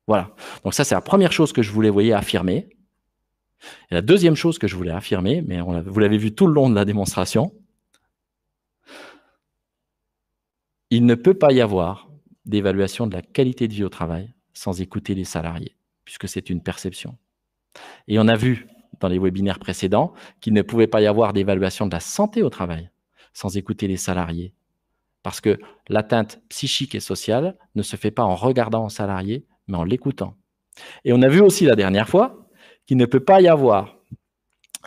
Voilà. Donc ça, c'est la première chose que je voulais, voyez, affirmer. Et la deuxième chose que je voulais affirmer, mais vous l'avez vu tout le long de la démonstration, il ne peut pas y avoir d'évaluation de la qualité de vie au travail sans écouter les salariés, puisque c'est une perception. Et on a vu dans les webinaires précédents qu'il ne pouvait pas y avoir d'évaluation de la santé au travail sans écouter les salariés, parce que l'atteinte psychique et sociale ne se fait pas en regardant un salarié, mais en l'écoutant. Et on a vu aussi la dernière fois qu'il ne peut pas y avoir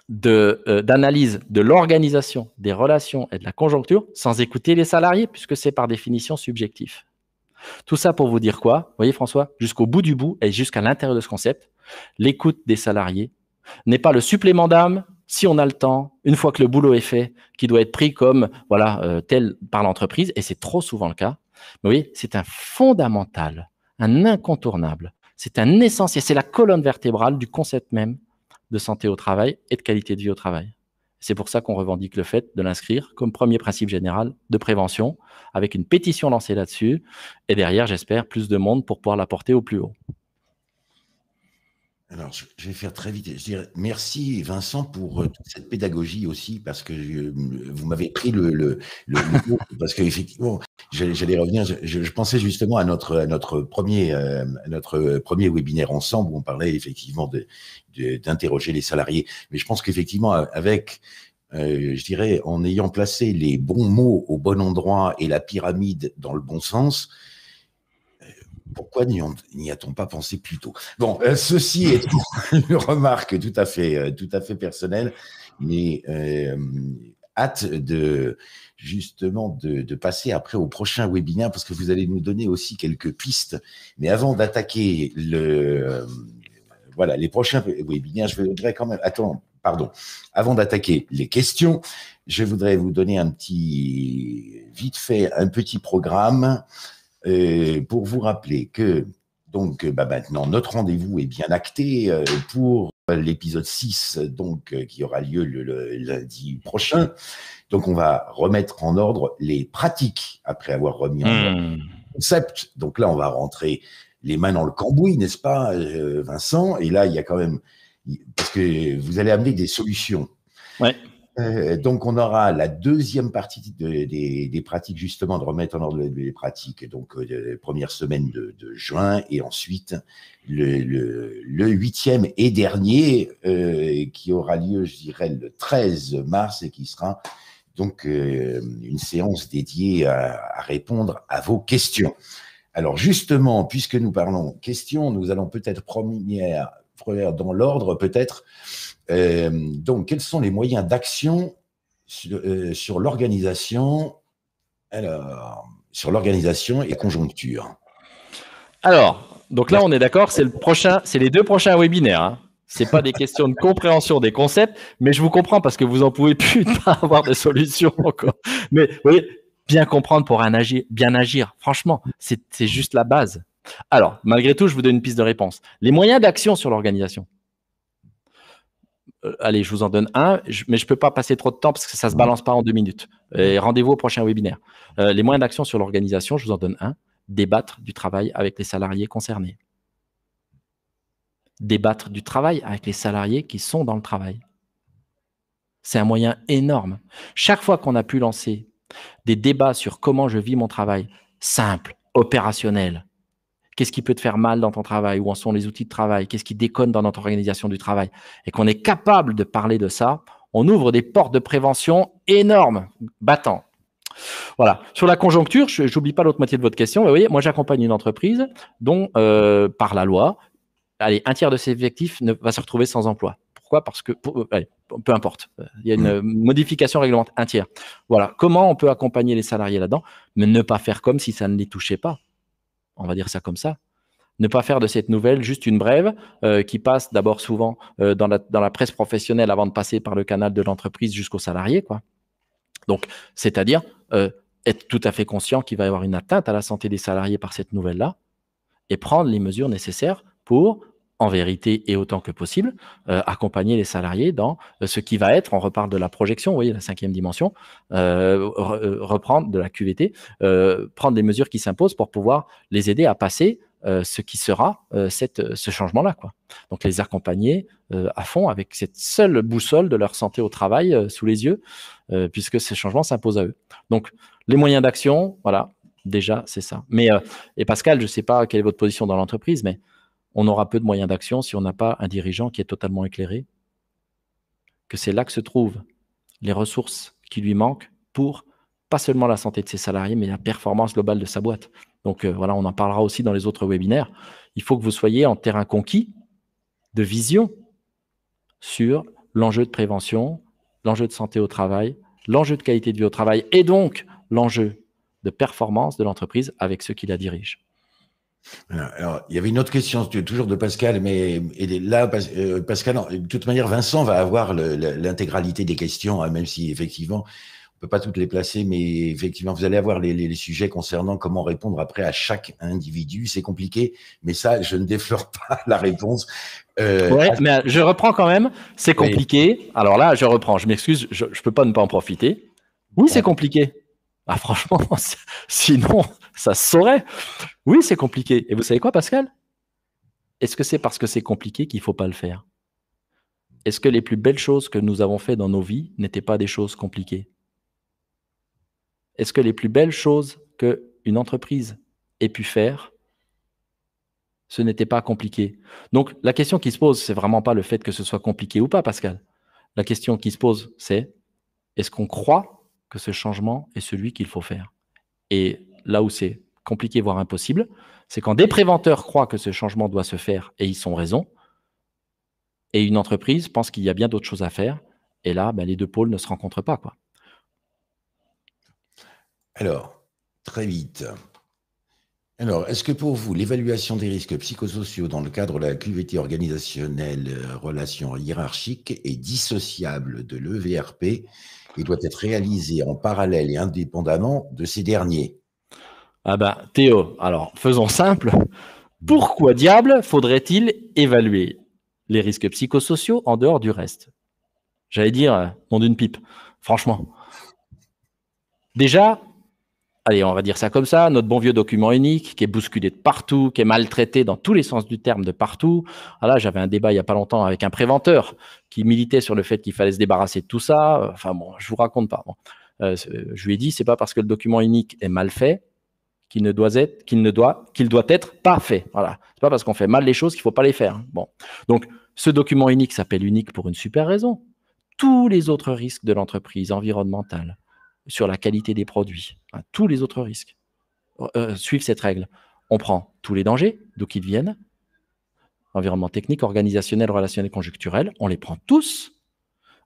d'analyse de l'organisation, des relations et de la conjoncture sans écouter les salariés, puisque c'est par définition subjectif. Tout ça pour vous dire quoi? Vous voyez, François, jusqu'au bout du bout et jusqu'à l'intérieur de ce concept, l'écoute des salariés n'est pas le supplément d'âme, si on a le temps, une fois que le boulot est fait, qui doit être pris comme tel par l'entreprise, et c'est trop souvent le cas. Mais vous voyez, c'est un fondamental, un incontournable, c'est un essentiel, c'est la colonne vertébrale du concept même de santé au travail et de qualité de vie au travail. C'est pour ça qu'on revendique le fait de l'inscrire comme premier principe général de prévention, avec une pétition lancée là-dessus, et derrière, j'espère, plus de monde pour pouvoir la porter au plus haut. Alors, je vais faire très vite. Je dirais merci, Vincent, pour toute cette pédagogie aussi, parce que vous m'avez pris le mot, parce qu'effectivement, j'allais revenir. Je pensais justement à notre premier webinaire ensemble où on parlait effectivement d'interroger les salariés. Mais je pense qu'effectivement, avec je dirais, en ayant placé les bons mots au bon endroit et la pyramide dans le bon sens, pourquoi n'y a-t-on pas pensé plus tôt? Bon, ceci est une remarque tout à fait personnelle, mais hâte justement de passer après au prochain webinaire parce que vous allez nous donner aussi quelques pistes. Mais avant d'attaquer les prochains webinaires, je voudrais quand même... Avant d'attaquer les questions, je voudrais vous donner un petit programme pour vous rappeler que donc maintenant notre rendez-vous est bien acté pour l'épisode 6 qui aura lieu le lundi prochain. Donc on va remettre en ordre les pratiques après avoir remis en ordre le concept. Donc là on va rentrer les mains dans le cambouis, n'est-ce pas, Vincent? Et là il y a quand même, parce que vous allez amener des solutions. Ouais. Donc, on aura la deuxième partie des pratiques, justement, de remettre en ordre les pratiques, donc première semaine de juin, et ensuite le 8e et dernier, qui aura lieu, je dirais, le 13 mars, et qui sera donc une séance dédiée à répondre à vos questions. Alors, justement, puisque nous parlons questions, nous allons peut-être première dans l'ordre, peut-être. Donc, quels sont les moyens d'action sur l'organisation et conjoncture? Alors, donc là, on est d'accord, c'est les 2 prochains webinaires. Hein. Ce n'est pas des questions de compréhension des concepts, mais je vous comprends parce que vous n'en pouvez plus de pas avoir de solution encore. Mais vous voyez, bien comprendre pour bien agir, franchement, c'est juste la base. Alors, malgré tout, je vous donne une piste de réponse. Les moyens d'action sur l'organisation. Allez, je vous en donne un, mais je ne peux pas passer trop de temps parce que ça ne se balance pas en 2 minutes. Et rendez-vous au prochain webinaire. Les moyens d'action sur l'organisation, je vous en donne un. Débattre du travail avec les salariés concernés. Débattre du travail avec les salariés qui sont dans le travail. C'est un moyen énorme. Chaque fois qu'on a pu lancer des débats sur comment je vis mon travail, simple, opérationnel, qu'est-ce qui peut te faire mal dans ton travail, où en sont les outils de travail, qu'est-ce qui déconne dans notre organisation du travail, et qu'on est capable de parler de ça, on ouvre des portes de prévention énormes, battant. Voilà. Sur la conjoncture, je n'oublie pas l'autre moitié de votre question. Vous voyez, moi, j'accompagne une entreprise dont, par la loi, allez, un tiers de ses effectifs va se retrouver sans emploi. Pourquoi ? Parce que, allez, peu importe, il y a une modification réglementaire, un tiers. Voilà. Comment on peut accompagner les salariés là-dedans, mais ne pas faire comme si ça ne les touchait pas. On va dire ça comme ça. Ne pas faire de cette nouvelle juste une brève qui passe d'abord souvent dans la presse professionnelle avant de passer par le canal de l'entreprise jusqu'aux salariés, quoi. Donc, c'est-à-dire être tout à fait conscient qu'il va y avoir une atteinte à la santé des salariés par cette nouvelle-là et prendre les mesures nécessaires pour, en vérité et autant que possible, accompagner les salariés dans ce qui va être, on reparle de la projection, vous voyez, la 5e dimension, reprendre de la QVT, prendre des mesures qui s'imposent pour pouvoir les aider à passer ce qui sera ce changement-là, quoi. Donc, les accompagner à fond avec cette seule boussole de leur santé au travail sous les yeux, puisque ces changements s'imposent à eux. Donc, les moyens d'action, voilà, déjà, c'est ça. Mais, et Pascal, je ne sais pas quelle est votre position dans l'entreprise, mais on aura peu de moyens d'action si on n'a pas un dirigeant qui est totalement éclairé, que c'est là que se trouvent les ressources qui lui manquent pour pas seulement la santé de ses salariés, mais la performance globale de sa boîte. Donc voilà, on en parlera aussi dans les autres webinaires. Il faut que vous soyez en terrain conquis de vision sur l'enjeu de prévention, l'enjeu de santé au travail, l'enjeu de qualité de vie au travail et donc l'enjeu de performance de l'entreprise avec ceux qui la dirigent. Alors, il y avait une autre question, toujours de Pascal, mais là, Pascal, de toute manière, Vincent va avoir l'intégralité des questions, hein, même si effectivement, on peut pas toutes les placer, mais effectivement, vous allez avoir les sujets concernant comment répondre après à chaque individu. C'est compliqué, mais ça, je ne déflore pas la réponse. Ouais, mais je reprends quand même. C'est compliqué. Oui. Alors là, je reprends. Je m'excuse, je peux pas ne pas en profiter. Oui, c'est compliqué. Ah, franchement, sinon, ça se saurait. Oui, c'est compliqué. Et vous savez quoi, Pascal ? Est-ce que c'est parce que c'est compliqué qu'il ne faut pas le faire ? Est-ce que les plus belles choses que nous avons faites dans nos vies n'étaient pas des choses compliquées ? Est-ce que les plus belles choses qu'une entreprise ait pu faire, ce n'était pas compliqué ? Donc, la question qui se pose, c'est vraiment pas le fait que ce soit compliqué ou pas, Pascal. La question qui se pose, c'est est-ce qu'on croit que ce changement est celui qu'il faut faire ? Et là où c'est compliqué, voire impossible, c'est quand des préventeurs croient que ce changement doit se faire et ils ont raison, et une entreprise pense qu'il y a bien d'autres choses à faire, et là, les deux pôles ne se rencontrent pas, quoi. Alors, très vite. Alors, est-ce que pour vous, l'évaluation des risques psychosociaux dans le cadre de la QVT organisationnelle relation hiérarchique est dissociable de l'EVRP et doit être réalisée en parallèle et indépendamment de ces derniers ? Ah ben, Théo, alors faisons simple. Pourquoi diable faudrait-il évaluer les risques psychosociaux en dehors du reste ? J'allais dire, nom d'une pipe, franchement. Déjà, allez, on va dire ça comme ça, notre bon vieux document unique qui est bousculé de partout, qui est maltraité dans tous les sens du terme de partout. Là, j'avais un débat il n'y a pas longtemps avec un préventeur qui militait sur le fait qu'il fallait se débarrasser de tout ça. Enfin bon, je vous raconte pas. Bon. Je lui ai dit, c'est pas parce que le document unique est mal fait qu'il doit être pas fait. Voilà. C'est pas parce qu'on fait mal les choses qu'il faut pas les faire. Bon. Donc, ce document unique s'appelle unique pour une super raison. Tous les autres risques de l'entreprise environnementale, sur la qualité des produits, tous les autres risques suivent cette règle. On prend tous les dangers, d'où qu'ils viennent, environnement technique, organisationnel, relationnel, conjoncturel, on les prend tous,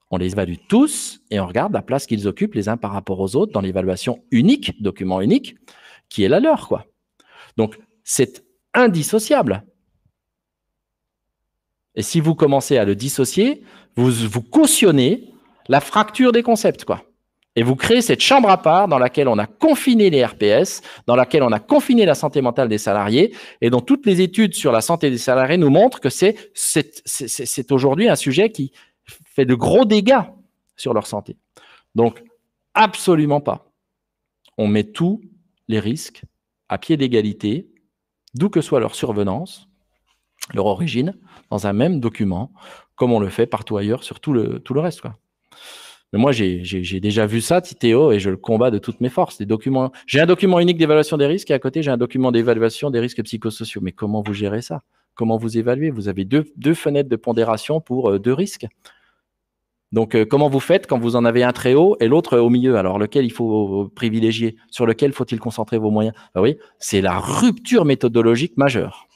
on les évalue tous et on regarde la place qu'ils occupent les uns par rapport aux autres dans l'évaluation unique, document unique, qui est la leur, quoi. Donc, c'est indissociable. Et si vous commencez à le dissocier, vous cautionnez la fracture des concepts, quoi. Et vous créez cette chambre à part dans laquelle on a confiné les RPS, dans laquelle on a confiné la santé mentale des salariés, et dont toutes les études sur la santé des salariés nous montrent que c'est aujourd'hui un sujet qui fait de gros dégâts sur leur santé. Donc, absolument pas. On met tous les risques à pied d'égalité, d'où que soit leur survenance, leur origine, dans un même document, comme on le fait partout ailleurs sur tout le reste, quoi. Mais moi, j'ai déjà vu ça, Théo, et je le combats de toutes mes forces. J'ai un document unique d'évaluation des risques et à côté, j'ai un document d'évaluation des risques psychosociaux. Mais comment vous gérez ça? Comment vous évaluez? Vous avez deux fenêtres de pondération pour deux risques. Donc, comment vous faites quand vous en avez un très haut et l'autre au milieu? Alors, lequel il faut privilégier? Sur lequel faut-il concentrer vos moyens? Ah oui, c'est la rupture méthodologique majeure.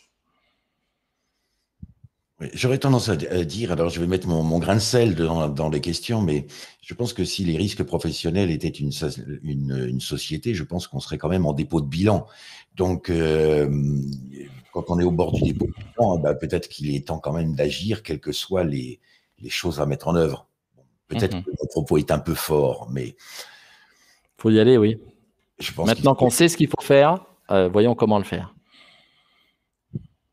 Oui, j'aurais tendance à dire, alors je vais mettre mon grain de sel dans les questions, mais je pense que si les risques professionnels étaient une société, je pense qu'on serait quand même en dépôt de bilan. Donc, quand on est au bord du dépôt de bilan, bah, peut-être qu'il est temps quand même d'agir, quelles que soient les choses à mettre en œuvre. Peut-être que mon propos est un peu fort, mais... Faut y aller, oui. Je pense Maintenant qu'on sait ce qu'il faut faire, voyons comment le faire.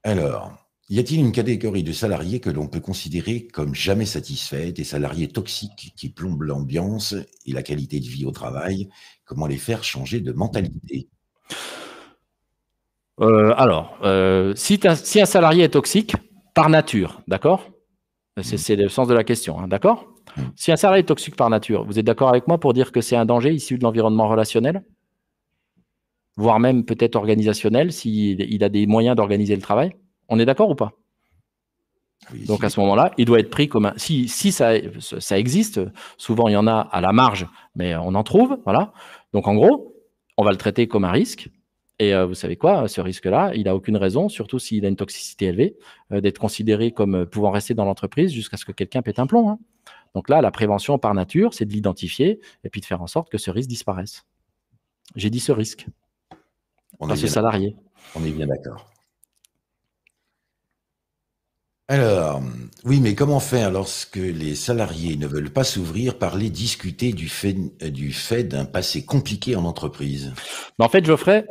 Alors, y a-t-il une catégorie de salariés que l'on peut considérer comme jamais satisfaits, des salariés toxiques qui plombent l'ambiance et la qualité de vie au travail? Comment les faire changer de mentalité? Si un salarié est toxique, par nature, d'accord? C'est le sens de la question, hein, d'accord? Si un salarié est toxique par nature, vous êtes d'accord avec moi pour dire que c'est un danger issu de l'environnement relationnel, voire même peut-être organisationnel, s'il a des moyens d'organiser le travail? On est d'accord ou pas? Oui, donc à ce moment-là, il doit être pris comme un... Si ça existe, souvent il y en a à la marge, mais on en trouve, voilà. Donc en gros, on va le traiter comme un risque. Et vous savez quoi, ce risque-là, il n'a aucune raison, surtout s'il a une toxicité élevée, d'être considéré comme pouvant rester dans l'entreprise jusqu'à ce que quelqu'un pète un plomb, hein. Donc là, la prévention par nature, c'est de l'identifier et puis de faire en sorte que ce risque disparaisse. J'ai dit ce risque, pas ce salarié. On est bien d'accord. Alors, oui, mais comment faire lorsque les salariés ne veulent pas s'ouvrir, parler, discuter du fait d'un passé compliqué en entreprise? Mais en fait, Geoffrey,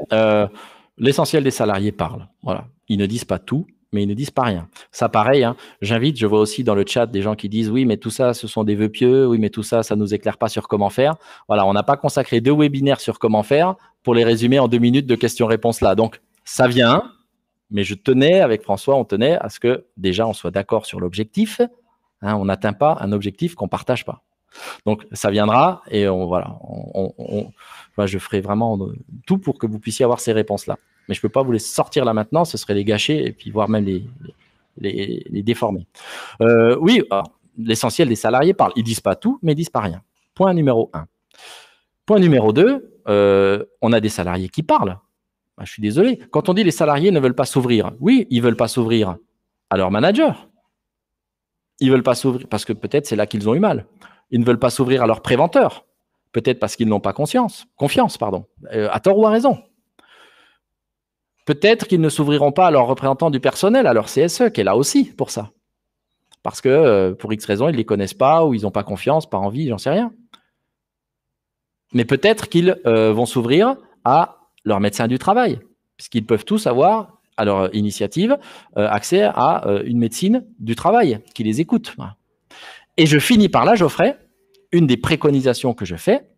l'essentiel des salariés parlent. Voilà. Ils ne disent pas tout, mais ils ne disent pas rien. Ça, pareil, hein, j'invite, je vois aussi dans le chat des gens qui disent « Oui, mais tout ça, ce sont des vœux pieux. Oui, mais tout ça, ça ne nous éclaire pas sur comment faire. » Voilà, on n'a pas consacré 2 webinaires sur comment faire pour les résumer en 2 minutes de questions-réponses là. Donc, ça vient, mais je tenais, avec François, on tenait à ce que déjà on soit d'accord sur l'objectif. Hein, on n'atteint pas un objectif qu'on ne partage pas. Donc, ça viendra et je ferai vraiment tout pour que vous puissiez avoir ces réponses-là. Mais je ne peux pas vous les sortir là maintenant, ce serait les gâcher et puis voire même les déformer. Oui, l'essentiel des salariés parlent. Ils ne disent pas tout, mais ils ne disent pas rien. Point numéro 1. Point numéro 2, on a des salariés qui parlent. Je suis désolé. Quand on dit les salariés ne veulent pas s'ouvrir, oui, ils ne veulent pas s'ouvrir à leur manager. Ils ne veulent pas s'ouvrir parce que peut-être c'est là qu'ils ont eu mal. Ils ne veulent pas s'ouvrir à leur préventeur. Peut-être parce qu'ils n'ont pas confiance, à tort ou à raison. Peut-être qu'ils ne s'ouvriront pas à leur représentant du personnel, à leur CSE, qui est là aussi pour ça. Parce que pour X raisons, ils ne les connaissent pas ou ils n'ont pas confiance, pas envie, j'en sais rien. Mais peut-être qu'ils vont s'ouvrir à leur médecin du travail, puisqu'ils peuvent tous avoir, à leur initiative, accès à une médecine du travail qui les écoute. Et je finis par là, Geoffrey, une des préconisations que je fais,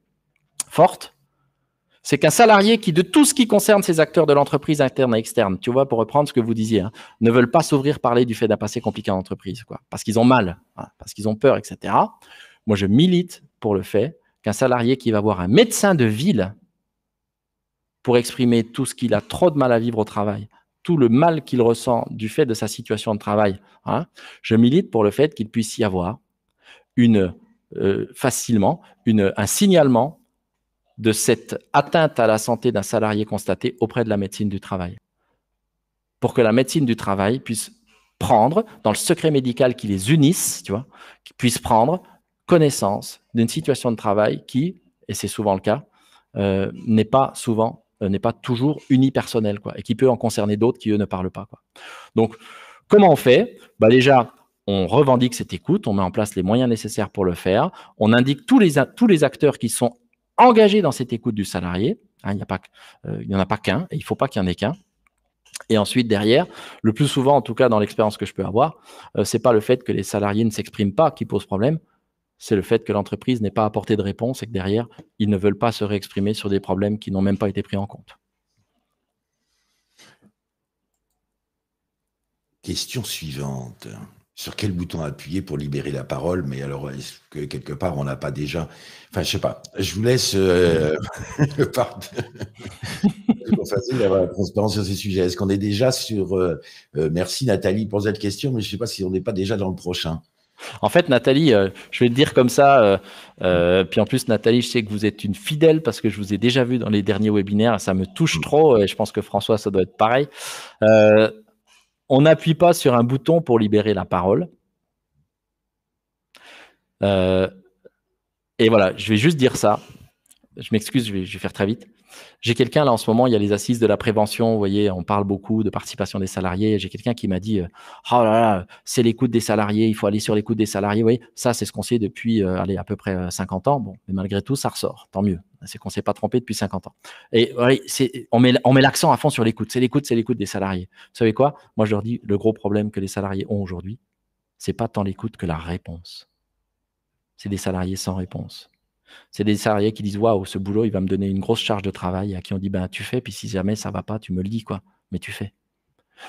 forte, c'est qu'un salarié qui, de tout ce qui concerne ces acteurs de l'entreprise interne et externe, tu vois, pour reprendre ce que vous disiez, hein, ne veulent pas s'ouvrir, parler du fait d'un passé compliqué en entreprise, quoi, parce qu'ils ont mal, parce qu'ils ont peur, etc. Moi, je milite pour le fait qu'un salarié qui va voir un médecin de ville pour exprimer tout ce qu'il a trop de mal à vivre au travail, tout le mal qu'il ressent du fait de sa situation de travail, hein, je milite pour le fait qu'il puisse y avoir facilement un signalement de cette atteinte à la santé d'un salarié constaté auprès de la médecine du travail. Pour que la médecine du travail puisse prendre, dans le secret médical qui les unisse, tu vois, qui puisse prendre connaissance d'une situation de travail qui, et c'est souvent le cas, n'est pas toujours unipersonnelle, quoi, et qui peut en concerner d'autres qui, eux, ne parlent pas, quoi. Donc, comment on fait? Déjà, on revendique cette écoute, on met en place les moyens nécessaires pour le faire, on indique tous les acteurs qui sont engagés dans cette écoute du salarié, hein, il n'y en a pas qu'un, et il ne faut pas qu'il y en ait qu'un. Et ensuite, derrière, le plus souvent, en tout cas dans l'expérience que je peux avoir, c'est pas le fait que les salariés ne s'expriment pas qui pose problème, c'est le fait que l'entreprise n'ait pas apporté de réponse et que derrière, ils ne veulent pas se réexprimer sur des problèmes qui n'ont même pas été pris en compte. Question suivante. Sur quel bouton appuyer pour libérer la parole? Mais alors, est-ce que quelque part, on n'a pas déjà... Enfin, je sais pas. Je vous laisse... C'est pas facile d'avoir la transparence sur ces sujets. Est-ce qu'on est déjà sur... merci Nathalie pour cette question, mais je ne sais pas si on n'est pas déjà dans le prochain. En fait, Nathalie, je vais te dire comme ça, puis en plus, Nathalie, je sais que vous êtes une fidèle parce que je vous ai déjà vu dans les derniers webinaires, ça me touche trop et je pense que François, ça doit être pareil. On n'appuie pas sur un bouton pour libérer la parole. Et voilà, je vais juste dire ça. Je m'excuse, je vais faire très vite. J'ai quelqu'un là en ce moment, il y a les assises de la prévention, vous voyez, on parle beaucoup de participation des salariés. J'ai quelqu'un qui m'a dit oh là là, c'est l'écoute des salariés, il faut aller sur l'écoute des salariés. Vous voyez, ça, c'est ce qu'on sait depuis allez, à peu près 50 ans. Bon, mais malgré tout, ça ressort, tant mieux. C'est qu'on ne s'est pas trompé depuis 50 ans. Et ouais, on met l'accent à fond sur l'écoute. C'est l'écoute des salariés. Vous savez quoi? Moi, je leur dis, le gros problème que les salariés ont aujourd'hui, c'est pas tant l'écoute que la réponse. C'est des salariés sans réponse. C'est des salariés qui disent waouh, ce boulot, il va me donner une grosse charge de travail. Et à qui on dit ben, tu fais, puis si jamais ça va pas, tu me le dis, quoi. Mais tu fais.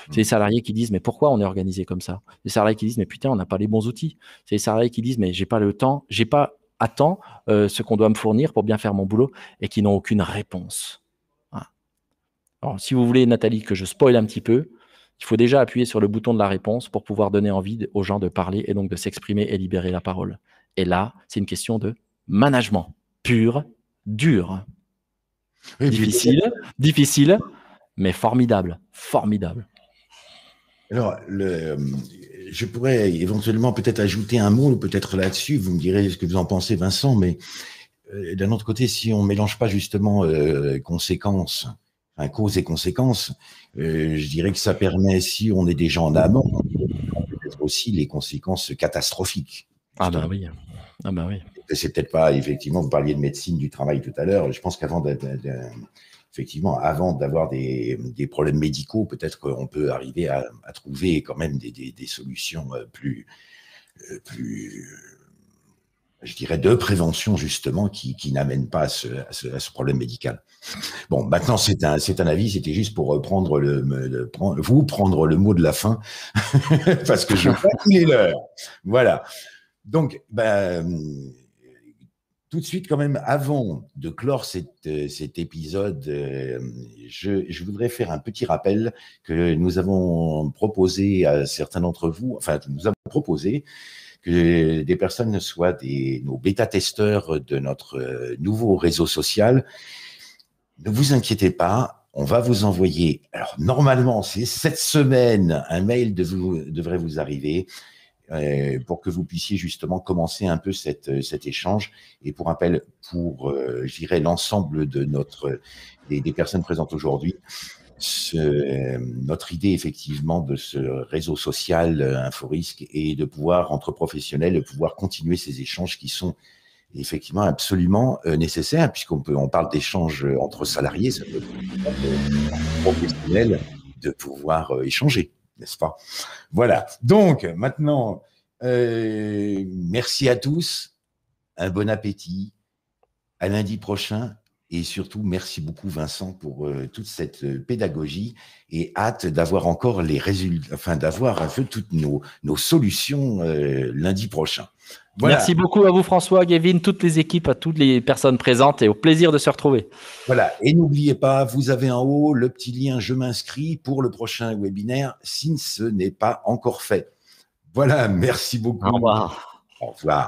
C'est des salariés qui disent mais pourquoi on est organisé comme ça? Des salariés qui disent mais putain, on n'a pas les bons outils. C'est des salariés qui disent mais j'ai pas le temps, j'ai pas à temps ce qu'on doit me fournir pour bien faire mon boulot et qui n'ont aucune réponse. Voilà. Alors, si vous voulez, Nathalie, que je spoil un petit peu, il faut déjà appuyer sur le bouton de la réponse pour pouvoir donner envie aux gens de parler et donc de s'exprimer et libérer la parole. Et là, c'est une question de management pur, dur. Oui, difficile, mais formidable. Alors, je pourrais éventuellement peut-être ajouter un mot peut-être là-dessus. Vous me direz ce que vous en pensez, Vincent, mais d'un autre côté, si on ne mélange pas justement conséquences, enfin, causes et conséquences, je dirais que ça permet, si on est déjà en amont, peut-être aussi les conséquences catastrophiques. Ah ben oui. C'est peut-être pas, effectivement, vous parliez de médecine du travail tout à l'heure. Je pense qu'avant effectivement, avant d'avoir des problèmes médicaux, peut-être qu'on peut arriver à trouver quand même des solutions plus, je dirais, de prévention, justement, qui n'amènent pas à ce problème médical. Bon, maintenant, c'est un avis, c'était juste pour prendre le mot de la fin, parce que je crois qu'il est l'heure. Voilà. Donc, tout de suite, quand même, avant de clore cet épisode, je voudrais faire un petit rappel que nous avons proposé à certains d'entre vous, enfin, nous avons proposé que des personnes soient nos bêta-testeurs de notre nouveau réseau social. Ne vous inquiétez pas, on va vous envoyer, alors normalement, c'est cette semaine, un mail devrait vous arriver, pour que vous puissiez justement commencer un peu cet échange. Et pour rappel, pour, je dirais, l'ensemble de des personnes présentes aujourd'hui, notre idée, effectivement, de ce réseau social InfoRisque est de pouvoir, entre professionnels, de pouvoir continuer ces échanges qui sont effectivement absolument nécessaires, puisqu'on parle d'échanges entre salariés, ça peut être professionnel de pouvoir échanger. N'est-ce pas? Voilà. Donc, maintenant, merci à tous. Un bon appétit. À lundi prochain. Et surtout, merci beaucoup, Vincent, pour toute cette pédagogie et hâte d'avoir encore les résultats, enfin, d'avoir un peu toutes nos solutions lundi prochain. Voilà. Merci beaucoup à vous, François, Gavin, toutes les équipes, à toutes les personnes présentes et au plaisir de se retrouver. Voilà. Et n'oubliez pas, vous avez en haut le petit lien « Je m'inscris » pour le prochain webinaire si ce n'est pas encore fait. Voilà. Merci beaucoup. Au revoir. Au revoir.